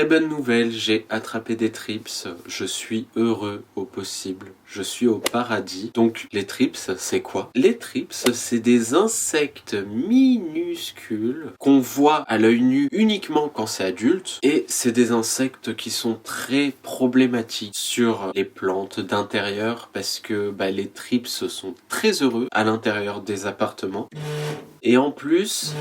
Très bonne nouvelle, j'ai attrapé des trips, je suis heureux au possible, je suis au paradis. Donc les trips, c'est quoi? Les trips, c'est des insectes minuscules qu'on voit à l'œil nu uniquement quand c'est adulte, et c'est des insectes qui sont très problématiques sur les plantes d'intérieur parce que les trips sont très heureux à l'intérieur des appartements. Et en plus,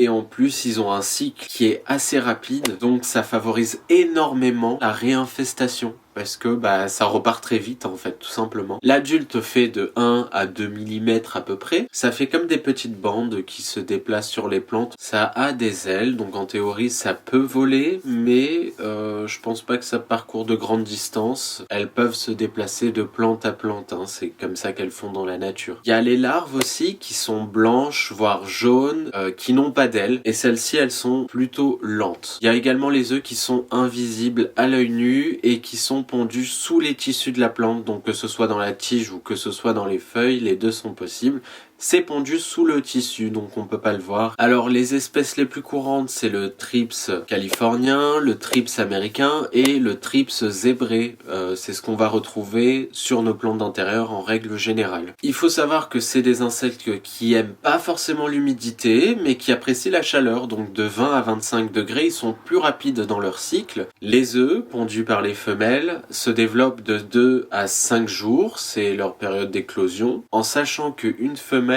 et en plus, ils ont un cycle qui est assez rapide, donc ça favorise énormément la réinfestation. Parce que ça repart très vite en fait, tout simplement. L'adulte fait de 1 à 2 mm à peu près. Ça fait comme des petites bandes qui se déplacent sur les plantes. Ça a des ailes, donc en théorie ça peut voler, mais je pense pas que ça parcourt de grandes distances. Elles peuvent se déplacer de plante à plante, hein. C'est comme ça qu'elles font dans la nature. Il y a les larves aussi qui sont blanches, voire jaunes, qui n'ont pas d'ailes. Et celles-ci, elles sont plutôt lentes. Il y a également les œufs qui sont invisibles à l'œil nu et qui sont pondus sous les tissus de la plante, donc que ce soit dans la tige ou que ce soit dans les feuilles, les deux sont possibles. C'est pondu sous le tissu, donc on peut pas le voir. Alors les espèces les plus courantes, c'est le thrips californien, le thrips américain et le thrips zébré. C'est ce qu'on va retrouver sur nos plantes d'intérieur en règle générale. Il faut savoir que c'est des insectes qui aiment pas forcément l'humidité, mais qui apprécient la chaleur, donc de 20 à 25 degrés, ils sont plus rapides dans leur cycle. Les œufs, pondus par les femelles, se développent de 2 à 5 jours, c'est leur période d'éclosion, en sachant qu'une femelle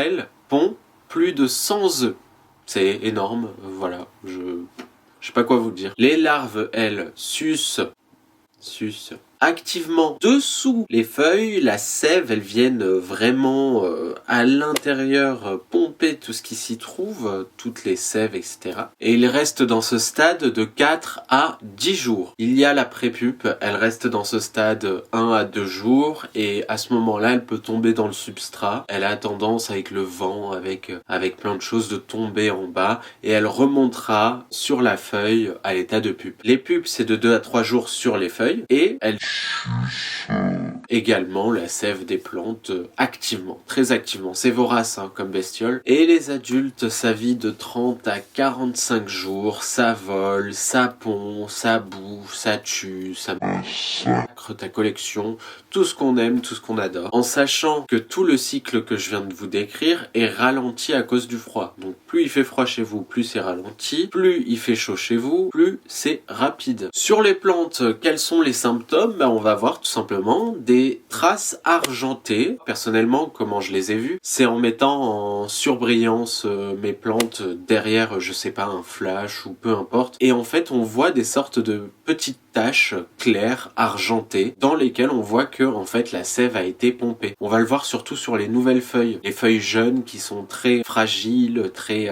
pond plus de 100 œufs. C'est énorme, voilà, je sais pas quoi vous dire. Les larves, elles, sucent activement dessous les feuilles, la sève, elles viennent vraiment à l'intérieur pomper tout ce qui s'y trouve, toutes les sèves, etc. Et il reste dans ce stade de 4 à 10 jours. Il y a la prépupe, elle reste dans ce stade 1 à 2 jours, et à ce moment-là, elle peut tomber dans le substrat. Elle a tendance, avec le vent, avec plein de choses, de tomber en bas, et elle remontera sur la feuille à l'état de pupe. Les pupes, c'est de 2 à 3 jours sur les feuilles, et elles également la sève des plantes activement, très activement. C'est vorace comme bestiole. Et les adultes, ça vit de 30 à 45 jours, ça vole, ça pond, ça bouffe, ça tue, ça massacre ta collection, tout ce qu'on aime, tout ce qu'on adore. En sachant que tout le cycle que je viens de vous décrire est ralenti à cause du froid. Donc plus il fait froid chez vous, plus c'est ralenti, plus il fait chaud chez vous, plus c'est rapide. Sur les plantes, quels sont les symptômes? On va voir tout simplement des traces argentées. Personnellement, comment je les ai vues, c'est en mettant en surbrillance mes plantes derrière, je sais pas, un flash ou peu importe. Et en fait, on voit des sortes de petites taches claires, argentées, dans lesquelles on voit que en fait la sève a été pompée. On va le voir surtout sur les nouvelles feuilles, les feuilles jeunes qui sont très fragiles, très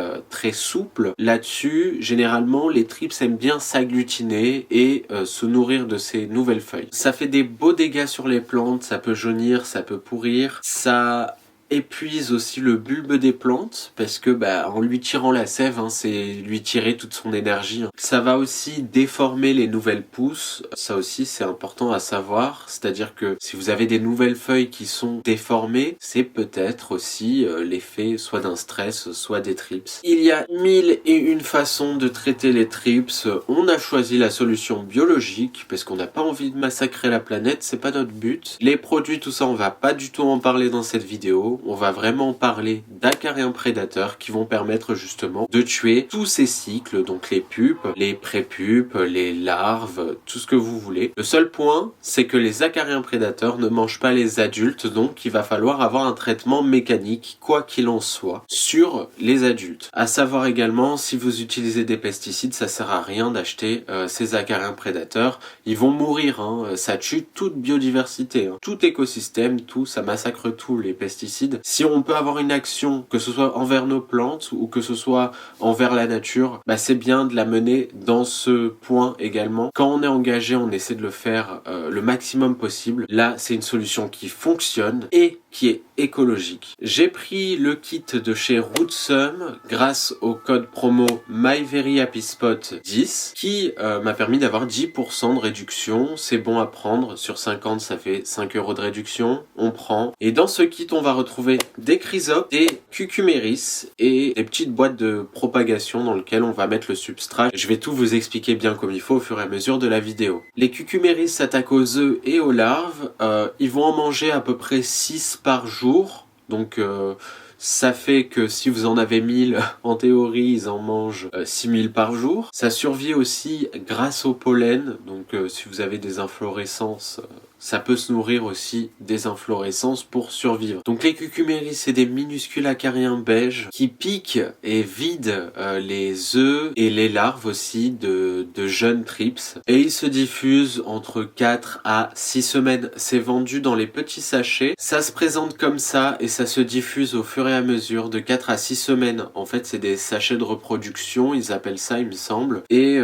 souples. Là-dessus, généralement, les trips aiment bien s'agglutiner et se nourrir de ces nouvelles feuilles. Ça fait des beaux dégâts sur les plantes, ça peut jaunir, ça peut pourrir, ça épuise aussi le bulbe des plantes parce que en lui tirant la sève, c'est lui tirer toute son énergie. Ça va aussi déformer les nouvelles pousses, ça aussi c'est important à savoir, c'est-à-dire que si vous avez des nouvelles feuilles qui sont déformées, c'est peut-être aussi l'effet soit d'un stress, soit des trips. Il y a 1001 façons de traiter les trips. On a choisi la solution biologique parce qu'on n'a pas envie de massacrer la planète, c'est pas notre but. Les produits, tout ça, on va pas du tout en parler dans cette vidéo. On va vraiment parler d'acariens prédateurs qui vont permettre justement de tuer tous ces cycles, donc les pupes, les prépupes, les larves, tout ce que vous voulez. Le seul point, c'est que les acariens prédateurs ne mangent pas les adultes, donc il va falloir avoir un traitement mécanique, quoi qu'il en soit, sur les adultes. À savoir également, si vous utilisez des pesticides, ça sert à rien d'acheter ces acariens prédateurs. Ils vont mourir, ça tue toute biodiversité, tout écosystème, tout, ça massacre tout, les pesticides. Si on peut avoir une action, que ce soit envers nos plantes ou que ce soit envers la nature, c'est bien de la mener dans ce point également. Quand on est engagé, on essaie de le faire le maximum possible. Là, c'est une solution qui fonctionne et qui est écologique. J'ai pris le kit de chez Rootsum grâce au code promo MyVeryHappySpot10 qui m'a permis d'avoir 10% de réduction. C'est bon à prendre. Sur 50, ça fait 5 € de réduction. On prend. Et dans ce kit, on va retrouver trouver des chrysopes, des cucuméris et des petites boîtes de propagation dans lesquelles on va mettre le substrat. Je vais tout vous expliquer bien comme il faut au fur et à mesure de la vidéo. Les cucuméris s'attaquent aux œufs et aux larves. Ils vont en manger à peu près 6 par jour. Donc ça fait que si vous en avez 1000, en théorie, ils en mangent 6000 par jour. Ça survit aussi grâce au pollen. Donc si vous avez des inflorescences, ça peut se nourrir aussi des inflorescences pour survivre. Donc les cucuméris, c'est des minuscules acariens beiges qui piquent et vident les œufs et les larves aussi de jeunes thrips. Et ils se diffusent entre 4 à 6 semaines. C'est vendu dans les petits sachets. Ça se présente comme ça et ça se diffuse au fur et à mesure de 4 à 6 semaines. En fait, c'est des sachets de reproduction, ils appellent ça, il me semble. Et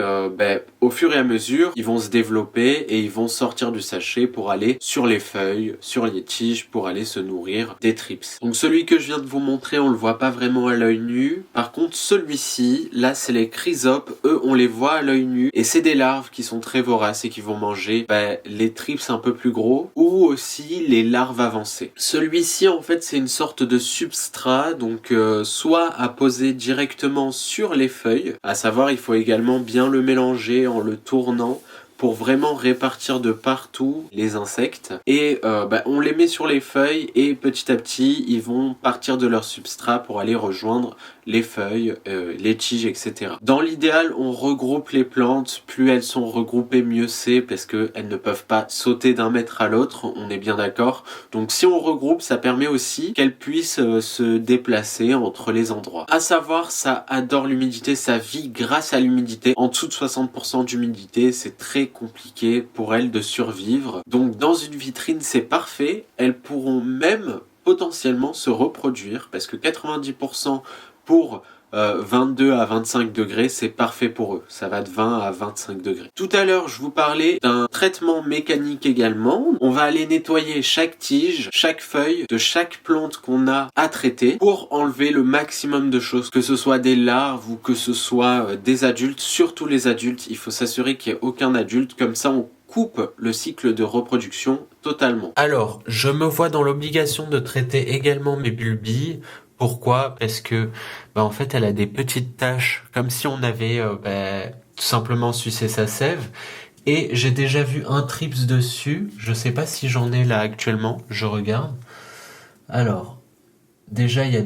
au fur et à mesure, ils vont se développer et ils vont sortir du sachet pour aller sur les feuilles, sur les tiges, pour aller se nourrir des thrips. Donc celui que je viens de vous montrer, on le voit pas vraiment à l'œil nu. Par contre, celui-ci, là, c'est les chrysopes. Eux, on les voit à l'œil nu. Et c'est des larves qui sont très voraces et qui vont manger les thrips un peu plus gros ou aussi les larves avancées. Celui-ci, en fait, c'est une sorte de substrat, donc soit à poser directement sur les feuilles, à savoir, il faut également bien le mélanger en le tournant pour vraiment répartir de partout les insectes. Et on les met sur les feuilles et petit à petit, ils vont partir de leur substrat pour aller rejoindre les feuilles, les tiges, etc. Dans l'idéal, on regroupe les plantes. Plus elles sont regroupées, mieux c'est, parce qu'elles ne peuvent pas sauter d'un mètre à l'autre, on est bien d'accord. Donc si on regroupe, ça permet aussi qu'elles puissent se déplacer entre les endroits. À savoir, ça adore l'humidité, ça vit grâce à l'humidité. En dessous de 60% d'humidité, c'est très compliqué pour elles de survivre. Donc dans une vitrine, c'est parfait. Elles pourront même potentiellement se reproduire, parce que 90% pour 22 à 25 degrés, c'est parfait pour eux. Ça va de 20 à 25 degrés. Tout à l'heure, je vous parlais d'un traitement mécanique également. On va aller nettoyer chaque tige, chaque feuille de chaque plante qu'on a à traiter pour enlever le maximum de choses, que ce soit des larves ou que ce soit des adultes. Surtout les adultes, il faut s'assurer qu'il n'y ait aucun adulte. Comme ça, on coupe le cycle de reproduction totalement. Alors, je me vois dans l'obligation de traiter également mes bulbilles. Pourquoi ? Parce que en fait elle a des petites taches comme si on avait tout simplement sucé sa sève, et j'ai déjà vu un thrips dessus. Je sais pas si j'en ai là actuellement, je regarde. Alors déjà il y a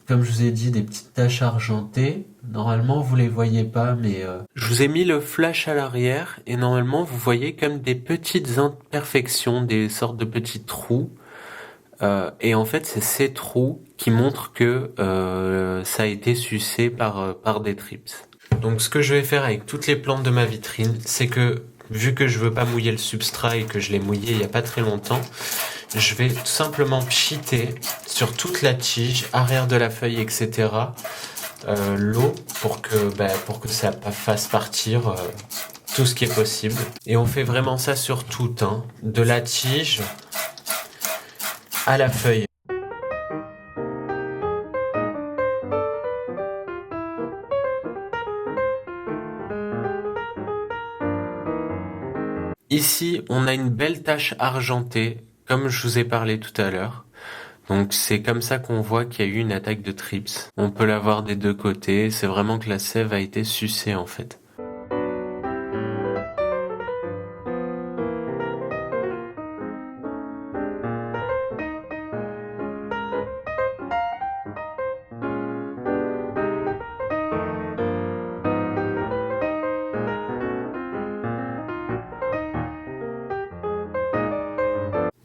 comme je vous ai dit, des petites taches argentées. Normalement vous les voyez pas, mais je vous ai mis le flash à l'arrière et normalement vous voyez comme des petites imperfections, des sortes de petits trous. Et en fait, c'est ces trous qui montrent que ça a été sucé par des thrips. Donc ce que je vais faire avec toutes les plantes de ma vitrine, c'est que vu que je veux pas mouiller le substrat et que je l'ai mouillé il y a pas très longtemps, je vais tout simplement pchiter sur toute la tige, arrière de la feuille, etc. L'eau pour que ça fasse partir tout ce qui est possible. Et on fait vraiment ça sur tout, de la tige à la feuille. Ici, on a une belle tache argentée, comme je vous ai parlé tout à l'heure. Donc c'est comme ça qu'on voit qu'il y a eu une attaque de thrips. On peut la voir des deux côtés, c'est vraiment que la sève a été sucée en fait.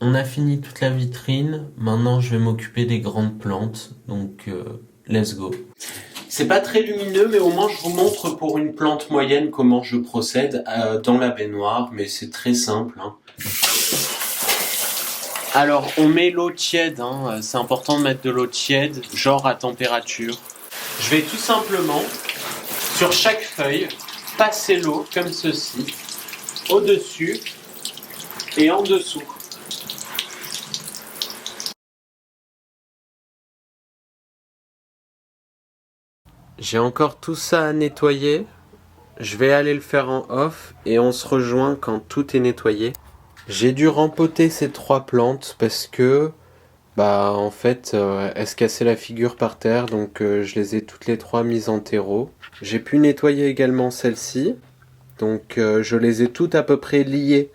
On a fini toute la vitrine, maintenant je vais m'occuper des grandes plantes, donc let's go. C'est pas très lumineux, mais au moins je vous montre pour une plante moyenne comment je procède dans la baignoire, mais c'est très simple. Alors on met l'eau tiède, c'est important de mettre de l'eau tiède, genre à température. Je vais tout simplement, sur chaque feuille, passer l'eau comme ceci, au-dessus et en dessous. J'ai encore tout ça à nettoyer. Je vais aller le faire en off et on se rejoint quand tout est nettoyé. J'ai dû rempoter ces 3 plantes parce que Bah en fait, elle se cassait la figure par terre, donc je les ai toutes les trois mises en terreau. J'ai pu nettoyer également celle-ci, donc je les ai toutes à peu près liées.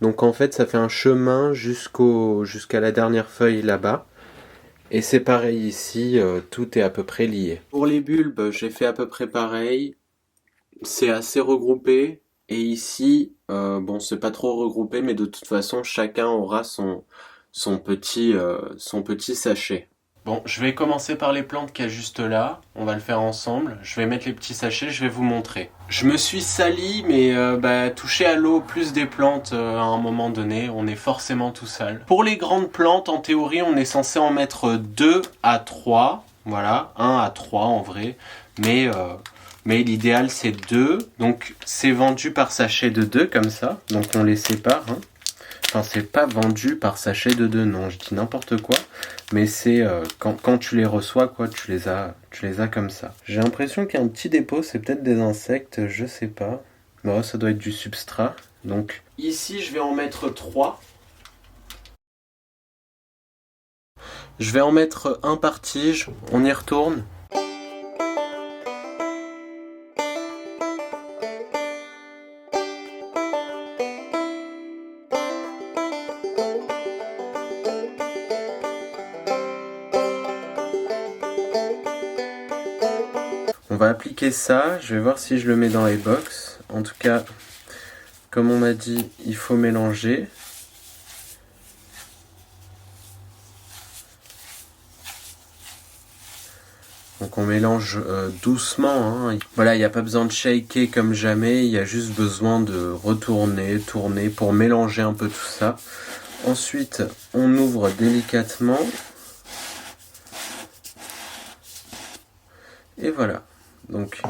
Donc en fait, ça fait un chemin jusqu'à la dernière feuille là-bas. Et c'est pareil ici, tout est à peu près lié. Pour les bulbes, j'ai fait à peu près pareil. C'est assez regroupé. Et ici, bon, c'est pas trop regroupé, mais de toute façon, chacun aura son petit sachet. Bon, je vais commencer par les plantes qu'il y a juste là. On va le faire ensemble. Je vais mettre les petits sachets, je vais vous montrer. Je me suis sali, mais toucher à l'eau plus des plantes à un moment donné, on est forcément tout sale. Pour les grandes plantes, en théorie, on est censé en mettre 2 à 3. Voilà, 1 à 3 en vrai. Mais l'idéal c'est 2. Donc c'est vendu par sachet de 2 comme ça. Donc on les sépare. Hein. Enfin, c'est pas vendu par sachet de 2, non, je dis n'importe quoi. Mais c'est quand tu les reçois, quoi, tu les as comme ça. J'ai l'impression qu'il y a un petit dépôt, c'est peut-être des insectes, je sais pas. Bon, ça doit être du substrat. Donc ici, je vais en mettre 3. Je vais en mettre un par tige, on y retourne. On va appliquer ça, je vais voir si je le mets dans les box. En tout cas, comme on m'a dit, il faut mélanger. Donc on mélange doucement. Hein. Voilà, il n'y a pas besoin de shaker comme jamais, il y a juste besoin de retourner, tourner pour mélanger un peu tout ça. Ensuite, on ouvre délicatement. Et voilà. Donc,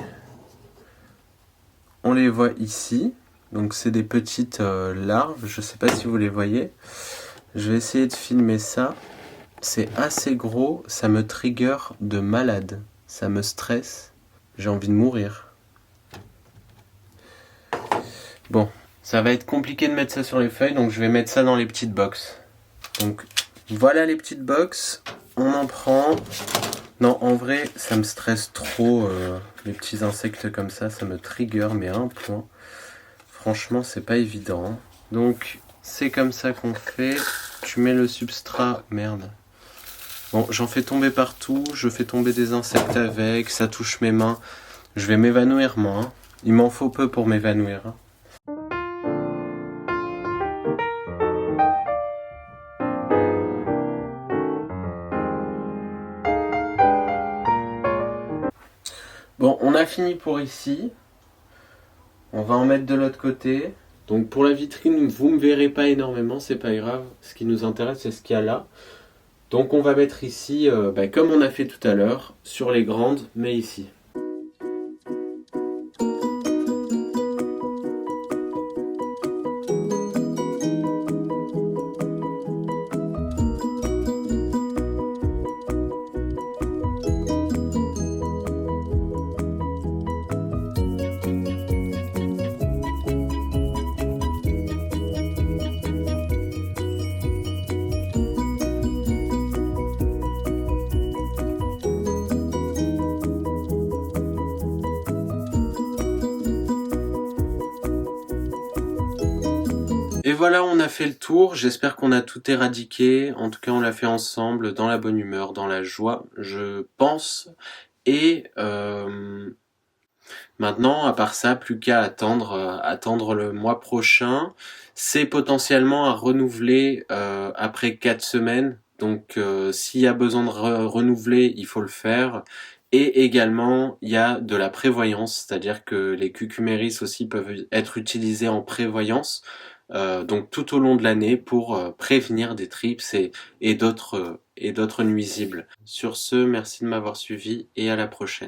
on les voit ici. Donc c'est des petites larves, je ne sais pas si vous les voyez. Je vais essayer de filmer ça. C'est assez gros, ça me trigger de malade. Ça me stresse. J'ai envie de mourir. Bon, ça va être compliqué de mettre ça sur les feuilles, donc je vais mettre ça dans les petites box. Donc voilà les petites box. On en prend. Non, en vrai, ça me stresse trop. Les petits insectes comme ça me trigger, mais à un point. Franchement, c'est pas évident. Hein. Donc, c'est comme ça qu'on fait. Tu mets le substrat. Merde. Bon, j'en fais tomber partout. Je fais tomber des insectes avec. Ça touche mes mains. Je vais m'évanouir, moi. Hein. Il m'en faut peu pour m'évanouir. Hein. Bon, on a fini pour ici. On va en mettre de l'autre côté. Donc pour la vitrine, vous ne me verrez pas énormément, c'est pas grave. Ce qui nous intéresse, c'est ce qu'il y a là. Donc on va mettre ici, comme on a fait tout à l'heure, sur les grandes, mais ici. Et voilà, on a fait le tour. J'espère qu'on a tout éradiqué. En tout cas, on l'a fait ensemble, dans la bonne humeur, dans la joie, je pense. Et maintenant, à part ça, plus qu'à attendre le mois prochain. C'est potentiellement à renouveler après 4 semaines. Donc, s'il y a besoin de renouveler, il faut le faire. Et également, il y a de la prévoyance, c'est-à-dire que les cucuméris aussi peuvent être utilisés en prévoyance, donc tout au long de l'année pour prévenir des trips et d'autres nuisibles. Sur ce, merci de m'avoir suivi et à la prochaine.